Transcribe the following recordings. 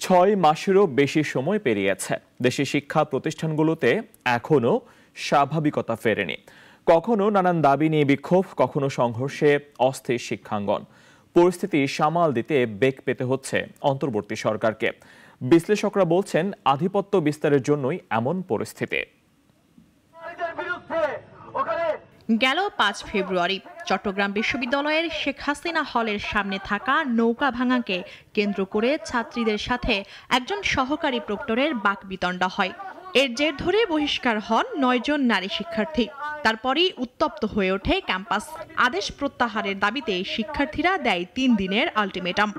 6 মাসেরও বেশি সময় পেরিয়েছে। দেশের শিক্ষা প্রতিষ্ঠানগুলোতে এখনো স্বাভাবিকতা ফেরেনি। কখনো নানান দাবি নিয়ে বিক্ষোভ, কখনো সংঘর্ষে অস্থির শিক্ষাঙ্গন। পরিস্থিতি সামাল দিতে বেগ পেতে হচ্ছে অন্তর্বর্তী সরকারকে। বিশ্লেষকরা বলছেন, আধিপত্য বিস্তারের জন্যই এমন পরিস্থিতি। গেল 5 ফেব্রুয়ারি চট্টগ্রাম বিশ্ববিদ্যালয়ের শেখ হাসিনা হলের সামনে থাকা নৌকা ভাঙাকে কেন্দ্র করে ছাত্রীদের সাথে একজন সহকারী প্রক্টরের বাকবিতণ্ডা হয়। এর জের ধরে বহিষ্কার হন 9 জন নারী শিক্ষার্থী। তারপরই উত্তপ্ত হয়ে ওঠে ক্যাম্পাস। আদেশ প্রত্যাহারের দাবিতে শিক্ষার্থীরা দেয় 3 দিনের আলটিমেটাম।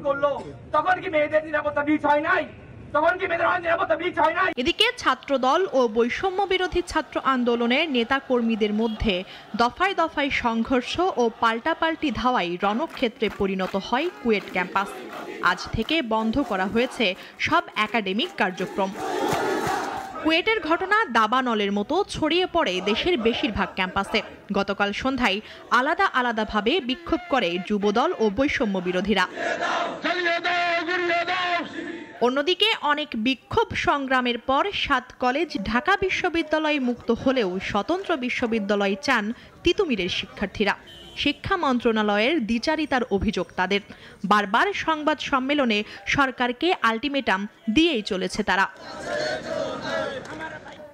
এদিকে ছাত্রদল ও বৈষম্য বিরোধী ছাত্র আন্দোলনের নেতা কর্মীদের মধ্যে দফায় দফায় সংঘর্ষ ও পাল্টাপাল্টি ধাওয়ায় রণক্ষেত্রে পরিণত হয় কুয়েট ক্যাম্পাস। আজ থেকে বন্ধ করা হয়েছে সব একাডেমিক কার্যক্রম। কুয়েটের ঘটনা দাবানলের মতো ছড়িয়ে পড়ে দেশের বেশিরভাগ ক্যাম্পাসে। গতকাল সন্ধ্যায় আলাদা আলাদাভাবে বিক্ষোভ করে যুবদল ও বৈষম্য বিরোধীরা। অন্যদিকে অনেক বিক্ষোভ সংগ্রামের পর 7 কলেজ ঢাকা বিশ্ববিদ্যালয় মুক্ত হলেও স্বতন্ত্র বিশ্ববিদ্যালয় চান তিতুমীরের শিক্ষার্থীরা। শিক্ষা মন্ত্রণালয়ের দ্বিচারিতার অভিযোগ তাদের। বারবার সংবাদ সম্মেলনে সরকারকে আলটিমেটাম দিয়েই চলেছে তারা।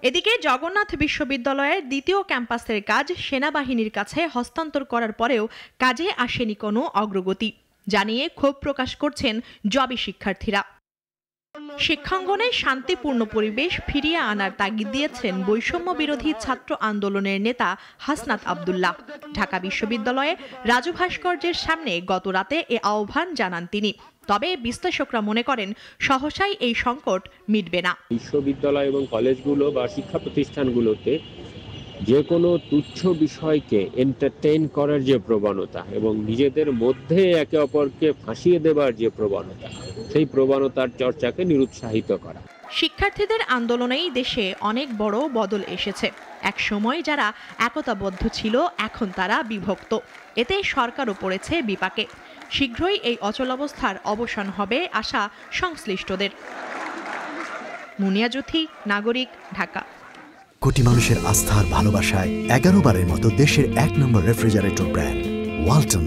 এদিকে জগন্নাথ বিশ্ববিদ্যালয়ের দ্বিতীয় ক্যাম্পাসের কাজ সেনাবাহিনীর কাছে হস্তান্তর করার পরেও কাজে আসেনি কোনো অগ্রগতি জানিয়ে ক্ষোভ প্রকাশ করছেন জবি শিক্ষার্থীরা। শিক্ষাঙ্গনে শান্তিপূর্ণ পরিবেশ ফিরিয়ে আনার তাগিদ দিয়েছেন বৈষম্য বিরোধী ছাত্র আন্দোলনের নেতা হাসনাত আব্দুল্লাহ। ঢাকা বিশ্ববিদ্যালয়ে রাজু ভাস্কর্যের সামনে গত রাতে এ আহ্বান জানান তিনি। তবে বিশ্লেষকরা মনে করেন, সহসাই এই সংকট মিটবে না। বিশ্ববিদ্যালয় এবং কলেজগুলো বা শিক্ষা প্রতিষ্ঠানগুলোতে যে কোনো তুচ্ছ বিষয়কে এন্টারটেইন করার যে প্রবণতা এবং নিজেদের মধ্যে একে অপরকে ফাঁসিয়ে দেবার যে প্রবণতা, সেই প্রবণতার চর্চাকে নিরুৎসাহিত করা। শিক্ষার্থীদের আন্দোলনেই দেশে অনেক বড় বদল এসেছে। এক সময় যারা একতাবদ্ধ ছিল, এখন তারা বিভক্ত। এতে সরকারও পড়েছে বিপাকে। শীঘ্রই এই অচলাবস্থার অবসান হবে আশা সংশ্লিষ্টদের। মুনিয়া জ্যোতি, নাগরিক, ঢাকা। কোটি মানুষের আস্থার ভালোবাসায় 11 বারের মতো দেশের 1 নম্বর রেফ্রিজারেটর ব্র্যান্ড ওয়ালটন।